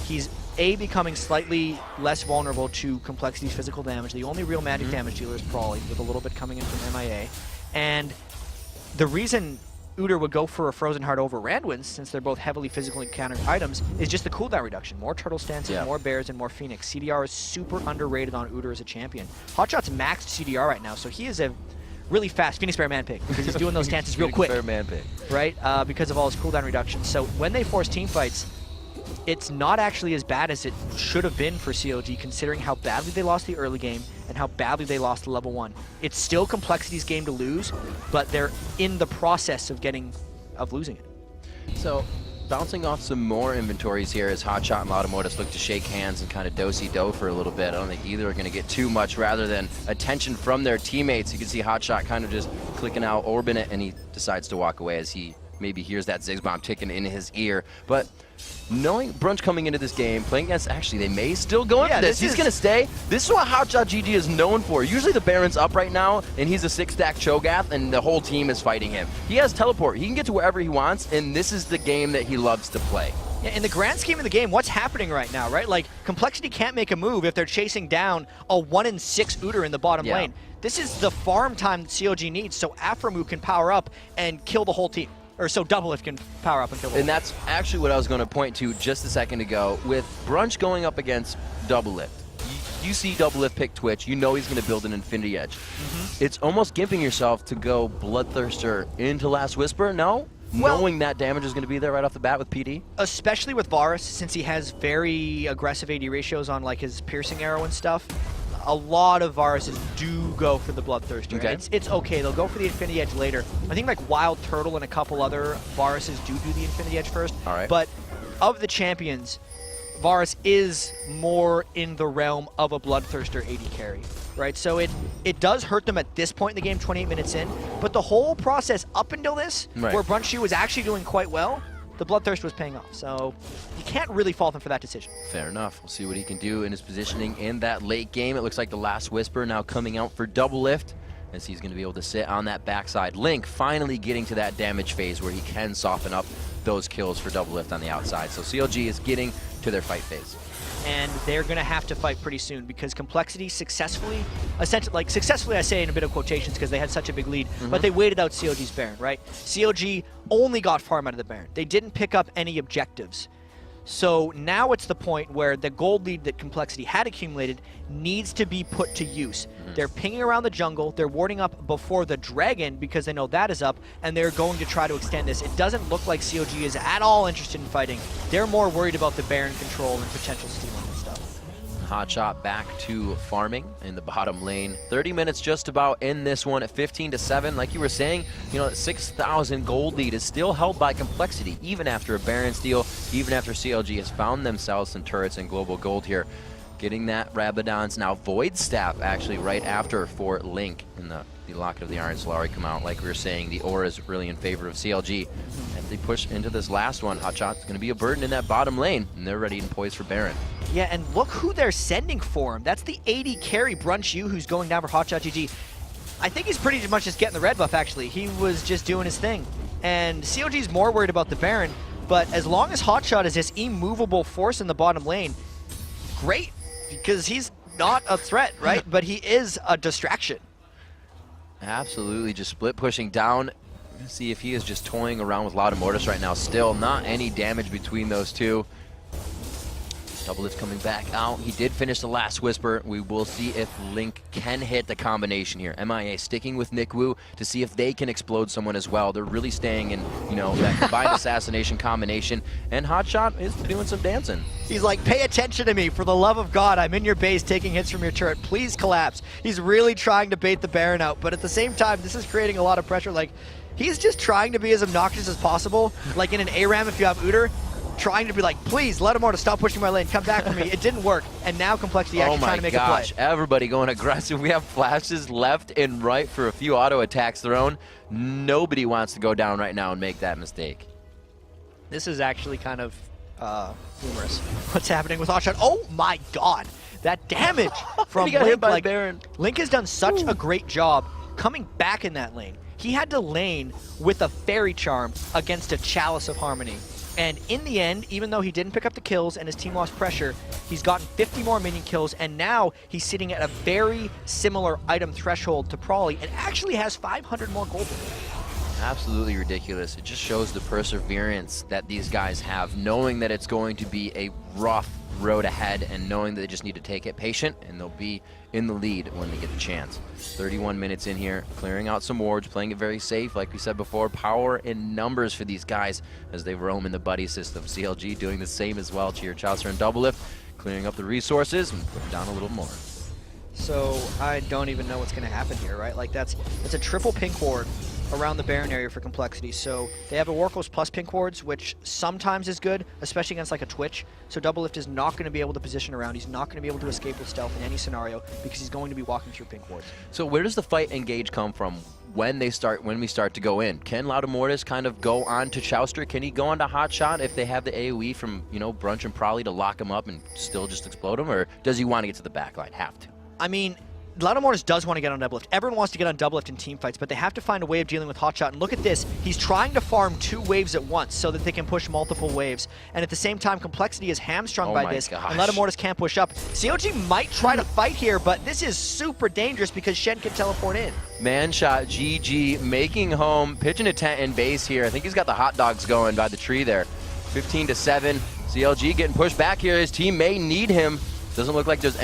B: he's becoming slightly less vulnerable to complexity's physical damage. The only real magic damage dealer is Prawley, with a little bit coming in from MIA. And the reason Udyr would go for a Frozen Heart over Randwin's, since they're both heavily physically countered items, is just the cooldown reduction. More turtle stances, more bears, and more Phoenix. CDR is super underrated on Udyr as a champion. Hotshot's maxed CDR right now, so he is a really fast Phoenix Bear man pick because he's doing those stances real quick.
A: Bear man pick.
B: Right? Because of all his cooldown reductions. So when they force team fights, it's not actually as bad as it should have been for CLG, considering how badly they lost the early game and how badly they lost the level 1. It's still complexity's game to lose, but they're in the process of losing it.
A: So, bouncing off some more inventories here as Hotshot and Lattimorris look to shake hands and kind of do-si-do for a little bit. I don't think either are going to get too much rather than attention from their teammates. You can see Hotshot kind of just clicking out, orbing it, and he decides to walk away as he maybe hears that Ziggs bomb ticking in his ear. But knowing Brunch coming into this game, playing against, actually, they may still go into this. He's going to stay. This is what Hotshot GG is known for. Usually the Baron's up right now, and he's a 6-stack Cho'Gath, and the whole team is fighting him. He has teleport. He can get to wherever he wants, and this is the game that he loves to play.
B: Yeah, in the grand scheme of the game, what's happening right now, right? Like, Complexity can't make a move if they're chasing down a 1-in-6 Udyr in the bottom lane. This is the farm time that CLG needs so Aphromoo can power up and kill the whole team. Or so Doublelift can power up and kill the whole team.
A: And that's actually what I was going to point to just a second ago. With Brunch going up against Doublelift, you see Doublelift pick Twitch, you know he's going to build an Infinity Edge. It's almost gimping yourself to go Bloodthirster into Last Whisper, no? Well, knowing that damage is going to be there right off the bat with PD?
B: Especially with Varus, since he has very aggressive AD ratios on like his piercing arrow and stuff. A lot of Varuses do go for the Bloodthirster.
A: Okay.
B: It's okay. They'll go for the Infinity Edge later. I think like Wild Turtle and a couple other Varuses do the Infinity Edge first.
A: All right.
B: But of the champions, Varus is more in the realm of a Bloodthirster AD carry, right? So it does hurt them at this point in the game, 28 minutes in. But the whole process up until this, where Brunch was actually doing quite well, the Bloodthirst was paying off. So you can't really fault him for that decision.
A: Fair enough. We'll see what he can do in his positioning in that late game. It looks like the Last Whisper now coming out for Doublelift, as he's going to be able to sit on that backside. Link finally getting to that damage phase where he can soften up those kills for Doublelift on the outside. So CLG is getting to their fight phase.
B: And they're going to have to fight pretty soon because Complexity successfully I say in a bit of quotations because they had such a big lead, but they waited out CLG's Baron, right? CLG only got farm out of the Baron. They didn't pick up any objectives. So now it's the point where the gold lead that Complexity had accumulated needs to be put to use. They're pinging around the jungle, they're warding up before the dragon because they know that is up, and they're going to try to extend this. It doesn't look like CLG is at all interested in fighting. They're more worried about the Baron control and potential stealing and stuff.
A: Hotshot back to farming in the bottom lane. 30 minutes just about in this one at 15-7. Like you were saying, you know, 6,000 gold lead is still held by Complexity, even after a Baron steal, even after CLG has found themselves some turrets and global gold here. Getting that Rabadon's now Void Staff actually right after for Link in the Locket of the Iron Solari come out. Like we were saying, the aura is really in favor of CLG. As they push into this last one, Hotshot's going to be a burden in that bottom lane, and they're ready and poised for Baron.
B: Yeah, and look who they're sending for him. That's the AD carry Brunch U who's going down for Hotshot GG. I think he's pretty much just getting the red buff, actually. He was just doing his thing. And CLG's more worried about the Baron, but as long as Hotshot is this immovable force in the bottom lane, great, because he's not a threat, right? But he is a distraction.
A: Absolutely, just split pushing down. See if he is just toying around with Loud Mortis right now. Still not any damage between those two. Doublelift coming back out. He did finish the last Whisper. We will see if Link can hit the combination here. MIA sticking with Nikwu to see if they can explode someone as well. They're really staying in, you know, that combined assassination combination. And Hotshot is doing some dancing.
B: He's like, pay attention to me. For the love of God, I'm in your base taking hits from your turret. Please collapse. He's really trying to bait the Baron out. But at the same time, this is creating a lot of pressure. Like, he's just trying to be as obnoxious as possible. Like in an ARAM, if you have Uter, trying to be like, please, let him to stop pushing my lane, come back for me. It didn't work, and now compLexity actually trying to make a play.
A: Everybody going aggressive. We have flashes left and right for a few auto attacks thrown. Nobody wants to go down right now and make that mistake.
B: This is actually kind of humorous. What's happening with Hotshot? Oh my God, that damage from Link.
A: Like, Baron.
B: Link has done such a great job coming back in that lane. He had to lane with a Fairy Charm against a Chalice of Harmony. And in the end, even though he didn't pick up the kills and his team lost pressure, he's gotten 50 more minion kills, and now he's sitting at a very similar item threshold to Prawley and actually has 500 more gold.
A: Absolutely ridiculous. It just shows the perseverance that these guys have, knowing that it's going to be a rough road ahead and knowing that they just need to take it patient and they'll be in the lead when they get the chance. 31 minutes in here, clearing out some wards, playing it very safe, like we said before. Power in numbers for these guys as they roam in the buddy system. CLG doing the same as well. Cheer, Chaucer, and Doublelift clearing up the resources and putting down a little more.
B: So I don't even know what's going to happen here, right? Like it's a triple pink ward around the Baron area for compLexity. So they have a Oracles plus pink wards, which sometimes is good, especially against like a Twitch. So Doublelift is not going to be able to position around. He's not going to be able to escape with stealth in any scenario because he's going to be walking through pink wards.
A: So where does the fight engage come from when we start to go in? Can Loud Mortis kind of go on to Chauster? Can he go on to Hotshot if they have the AoE from, you know, Brunch and Probably to lock him up and still just explode him? Or does he want to get to the backline? Have to.
B: I mean, Loud Mortis does want to get on Doublelift. Everyone wants to get on Doublelift in team fights, but they have to find a way of dealing with Hotshot. And look at this. He's trying to farm 2 waves at once so that they can push multiple waves. And at the same time, compLexity is hamstrung by this.
A: Gosh.
B: And Loud Mortis can't push up. COG might try to fight here, but this is super dangerous because Shen can teleport in.
A: Manshot, GG, making home, pitching a tent in base here. I think he's got the hot dogs going by the tree there. 15-7. CLG getting pushed back here. His team may need him. Doesn't look like there's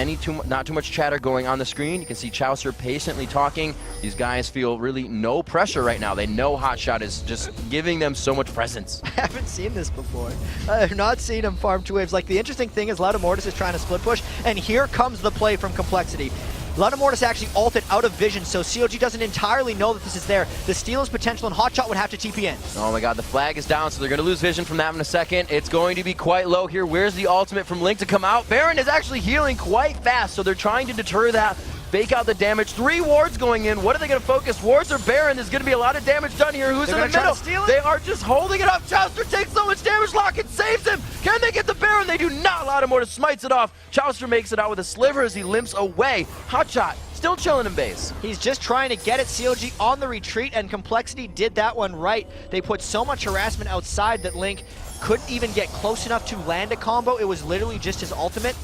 A: not too much chatter going on the screen. You can see Chaucer patiently talking. These guys feel really no pressure right now. They know Hotshot is just giving them so much presence.
B: I haven't seen this before. I have not seen him farm 2 waves. Like, the interesting thing is Loud Mortis is trying to split push, and here comes the play from compLexity. Loud Mortis actually ulted out of vision, so COG doesn't entirely know that this is there. The steal is potential, and Hotshot would have to TP in.
A: Oh my God, the flag is down, so they're going to lose vision from that in a second. It's going to be quite low here. Where's the ultimate from Link to come out? Baron is actually healing quite fast, so they're trying to deter that. Fake out the damage. 3 wards going in. What are they going to focus? Wards or Baron? There's going to be a lot of damage done here. Who's in the middle? They are just holding it up. Chaucer takes so much damage. Locket saves him. Can they get the Baron? They do not. Loud Mortis smites it off. Chaucer makes it out with a sliver as he limps away. Hotshot still chilling in base.
B: He's just trying to get it. COG on the retreat, and compLexity did that one right. They put so much harassment outside that Link couldn't even get close enough to land a combo. It was literally just his ultimate.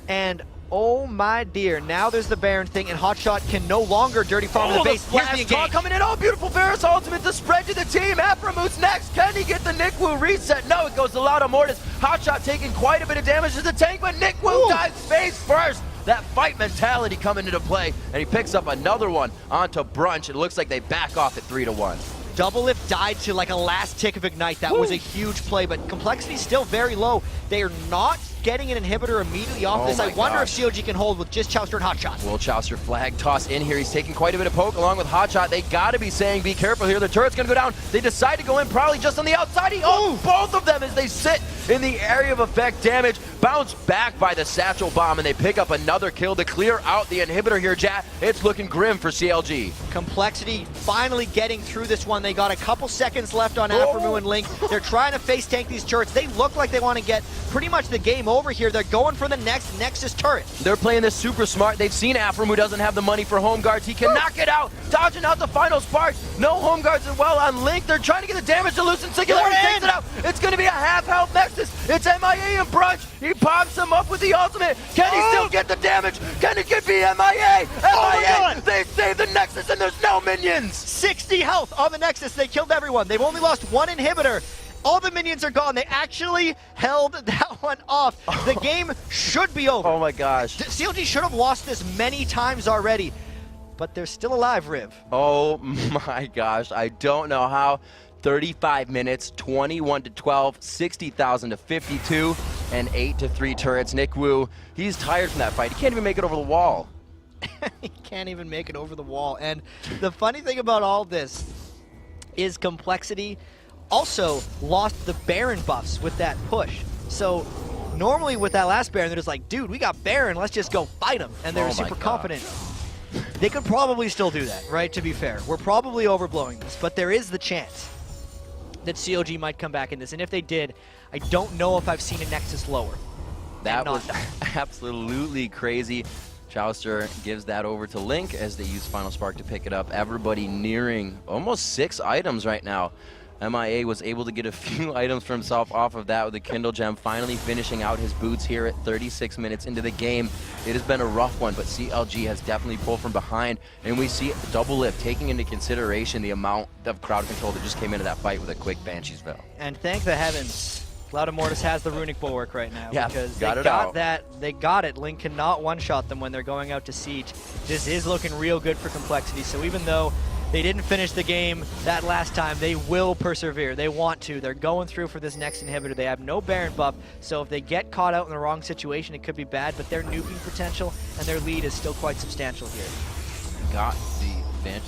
B: And oh my dear, now there's the Baron thing, and Hotshot can no longer dirty farm the base. Here's the engage.
A: Coming in. Oh, beautiful Varus ultimate to spread to the team. Aphromoot's next. Can he get the Nikwu reset? No, it goes to Loud Mortis. Hotshot taking quite a bit of damage to the tank, but Nikwu dives face first. That fight mentality coming into play, and he picks up another one onto Brunch. It looks like they back off at 3-1.
B: Doublelift died to like a last tick of Ignite. That was a huge play, but compLexity's still very low. They are not getting an inhibitor immediately off this. I wonder if COG can hold with just Chaucer and Hotshot.
A: Will Chaucer flag toss in here. He's taking quite a bit of poke along with Hotshot. They got to be saying be careful here. The turret's going to go down. They decide to go in probably just on the outside. Both of them as they sit in the area of effect damage. Bounced back by the satchel bomb, and they pick up another kill to clear out the inhibitor here, Jat. It's looking grim for CLG.
B: compLexity finally getting through this one. They got a couple seconds left on Aphromoo and Link. They're trying to face tank these turrets. They look like they want to get pretty much the game over here. They're going for the next Nexus turret.
A: They're playing this super smart. They've seen Aphromoo doesn't have the money for home guards. He can knock it out, dodging out the final spark. No home guards as well on Link. They're trying to get the damage to Lucent. Singularity takes it out. It's going to be a half-health Nexus. It's MIA and Brunch. He pops him up with the ultimate. Can he still get the damage? Can it be MIA? MIA! They say save the Nexus and there's no minions!
B: 60 health on the Nexus. They killed everyone. They've only lost one inhibitor. All the minions are gone. They actually held that one off. The game should be over.
A: Oh my gosh.
B: CLG should have lost this many times already, but they're still alive, Riv.
A: Oh my gosh, I don't know how. 35 minutes, 21-12, 60,000 to 52, and 8-3 turrets. Nick Wu, he's tired from that fight. He can't even make it over the wall.
B: He can't even make it over the wall. And the funny thing about all this is compLexity also lost the Baron buffs with that push. So normally with that last Baron, they're just like, dude, we got Baron, let's just go fight him. And they're super confident. They could probably still do that, right? To be fair, we're probably overblowing this, but there is the chance that CLG might come back in this. And if they did, I don't know if I've seen a Nexus lower.
A: That was absolutely crazy. Chouster gives that over to Link as they use Final Spark to pick it up. Everybody nearing almost 6 items right now. MIA was able to get a few items for himself off of that with the Kindle Gem, finally finishing out his boots here at 36 minutes into the game. It has been a rough one, but CLG has definitely pulled from behind, and we see Double Lift taking into consideration the amount of crowd control that just came into that fight with a quick Banshee's Veil.
B: And thank the heavens, Loudamortis has the Runic Bulwark right now.
A: Yeah,
B: because they got it. Link cannot one-shot them when they're going out to siege. This is looking real good for compLexity, so even though they didn't finish the game that last time, they will persevere. They want to. They're going through for this next inhibitor. They have no Baron buff, so if they get caught out in the wrong situation, it could be bad, but their nuking potential and their lead is still quite substantial here.
A: Got the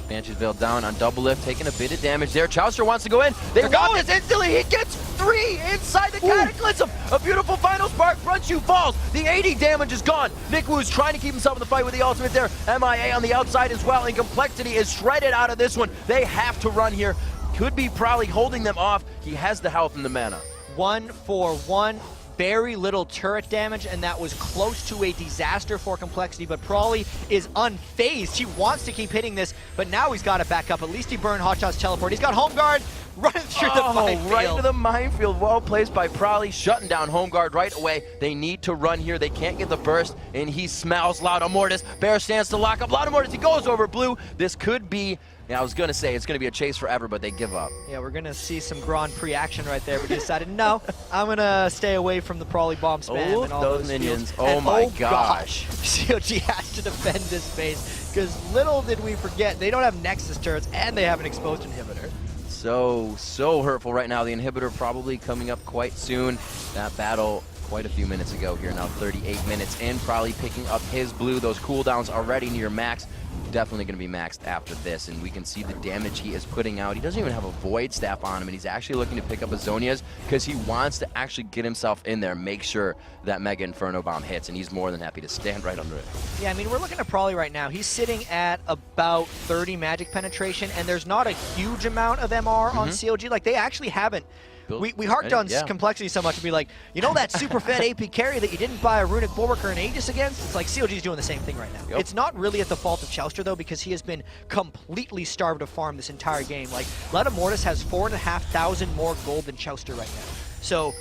A: Banshee's Veil down on Double Lift, taking a bit of damage there. Chouster wants to go in. They got this instantly. He gets 3 inside the Cataclysm. A beautiful Final Spark. Front shoe falls. The 80 damage is gone. Nick Wu's trying to keep himself in the fight with the ultimate there. MIA on the outside as well, and compLexity is shredded out of this one. They have to run here. Could be probably holding them off. He has the health and the mana. 1-for-1. Very little turret damage, and that was close to a disaster for compLexity, but Prawley is unfazed. He wants to keep hitting this, but now he's got it back up. At least he burned Hotshot's teleport. He's got Home Guard running through the minefield. Right into the minefield. Well placed by Prawley, shutting down Home Guard right away. They need to run here. They can't get the burst, and he smells Loudamortis. Bear stands to lock up Loudamortis. He goes over blue. This could be, I was going to say it's going to be a chase forever, but they give up. Yeah,
B: we're going to see some Grand Prix action right there, but he decided, no, I'm going to stay away from the Prawley bomb spam and all those
A: minions.
B: Fields.
A: Oh my gosh.
B: CLG has to defend this base, because little did we forget, they don't have Nexus turrets, and they have an exposed inhibitor.
A: So hurtful right now. The inhibitor probably coming up quite soon. That battle quite a few minutes ago here, now 38 minutes in. Probably picking up his blue. Those cooldowns already near max. Definitely going to be maxed after this, and we can see the damage he is putting out. He doesn't even have a Void Staff on him, and he's actually looking to pick up a Zonia's because he wants to actually get himself in there, make sure that Mega Inferno Bomb hits, and he's more than happy to stand right under it. Yeah, I mean, we're looking at Prawley right now. He's sitting at about 30 magic penetration, and there's not a huge amount of MR on CLG. Like, they actually haven't. We harked on compLexity so much to be like, you know that super fed AP carry that you didn't buy a Runic Bulwark or an Aegis against? It's like CLG's doing the same thing right now. It's not really at the fault of Chouster, though, because he has been completely starved of farm this entire game. Like, Loudamortis has 4,500 more gold than Chouster right now. So,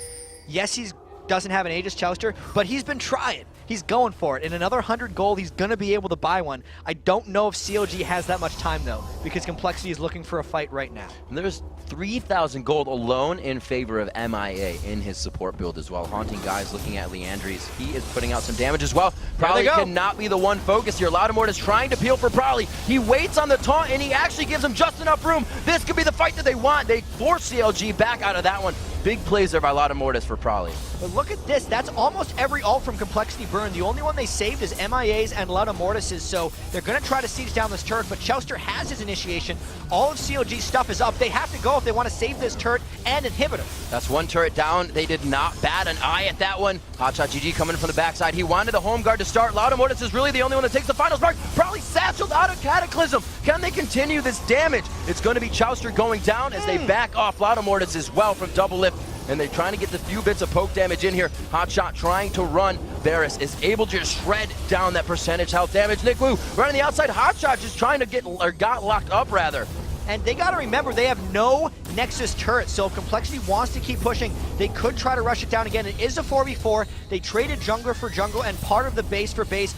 A: yes, he doesn't have an Aegis Chouster, but he's been trying. He's going for it. In another 100 gold, he's going to be able to buy one. I don't know if CLG has that much time, though, because compLexity is looking for a fight right now. And there's 3,000 gold alone in favor of MIA in his support build as well. Haunting Guys looking at Leandries. He is putting out some damage as well. Prawley cannot be the one focused here. Loudamortis trying to peel for Prawley. He waits on the taunt, and he actually gives him just enough room. This could be the fight that they want. They force CLG back out of that one. Big plays there by Loudamortis for Prawley. But look at this. That's almost every ult from compLexity burn. The only one they saved is MIA's and Loudamortis's, so they're going to try to siege down this turret, but Chouster has his initiation. All of CLG's stuff is up. They have to go if they want to save this turret and inhibitor. That's one turret down. They did not bat an eye at that one. Hotshot GG coming from the backside. He wanted a Home Guard to start. Loudamortis is really the only one that takes the final spark. Probably satcheled out of Cataclysm. Can they continue this damage? It's going to be Chouster going down as they back off Loudamortis as well from Double Lift. And they're trying to get the few bits of poke damage in here. Hotshot trying to run. Varus is able to shred down that percentage health damage. Nick Wu right on the outside. Hotshot just trying to get, or got locked up rather. And they got to remember, they have no Nexus turret, so if compLexity wants to keep pushing, they could try to rush it down again. It is a 4v4. They traded jungler for jungle and part of the base for base.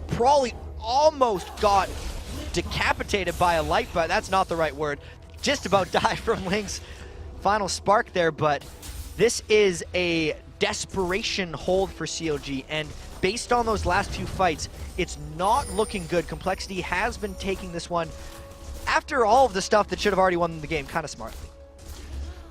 A: Prawley almost got
B: decapitated by a light, but that's not the right word. Just about died from Link's final spark there, but this is a desperation hold for COG, and based on those last few fights, it's not looking good. compLexity has been taking this one after all of the stuff that should have already won the game kind of smartly.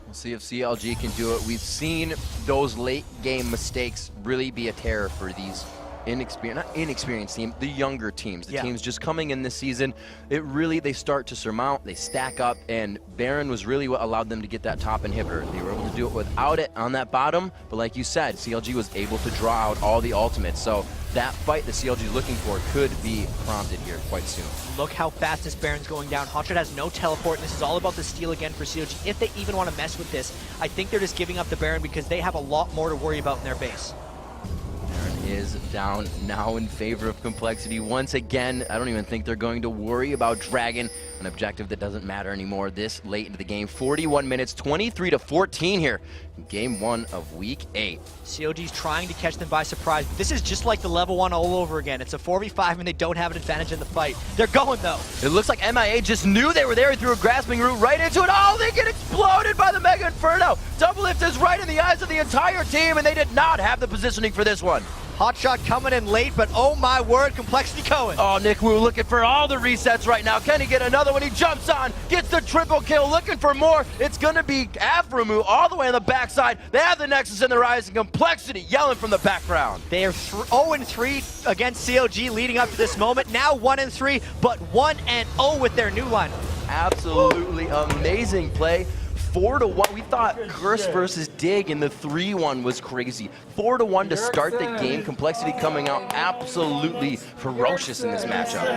A: We'll see if CLG can do it. We've seen those late game mistakes really be a terror for these inexperienced team, the younger teams, the teams just coming in this season. They start to surmount, they stack up, and Baron was really what allowed them to get that top inhibitor. They were able to do it without it on that bottom, but like you said, CLG was able to draw out all the ultimates. So that fight that CLG is looking for could be prompted here quite soon.
B: Look how fast this Baron's going down. Hotshot has no teleport, and this is all about the steal again for CLG. If they even want to mess with this, I think they're just giving up the Baron because they have a lot more to worry about in their base.
A: Baron is down now in favor of compLexity. Once again, I don't even think they're going to worry about Dragon, an objective that doesn't matter anymore this late into the game. 41 minutes, 23-14 here in game 1 of week 8.
B: COG's trying to catch them by surprise. This is just like the level 1 all over again. It's a 4v5 and they don't have an advantage in the fight. They're going though.
A: It looks like MIA just knew they were there. He threw a grasping root right into it. Oh, they get exploded by the Mega Inferno. Double lift is right in the eyes of the entire team, and they did not have the positioning for this one.
B: Hotshot coming in late, but oh my word, compLexity going.
A: Oh, Nick Wu looking for all the resets right now. Can he get another one? He jumps on, gets the triple kill, looking for more. It's going to be Aframu all the way on the backside. They have the Nexus in the rise, and compLexity yelling from the background.
B: They are 0-3 against COG leading up to this moment. Now 1-3, but 1-0 with their new line.
A: Absolutely amazing play. 4-1. We thought Curse versus Dig in the 3-1 was crazy. 4-1 to start the game. compLexity coming out absolutely ferocious in this matchup.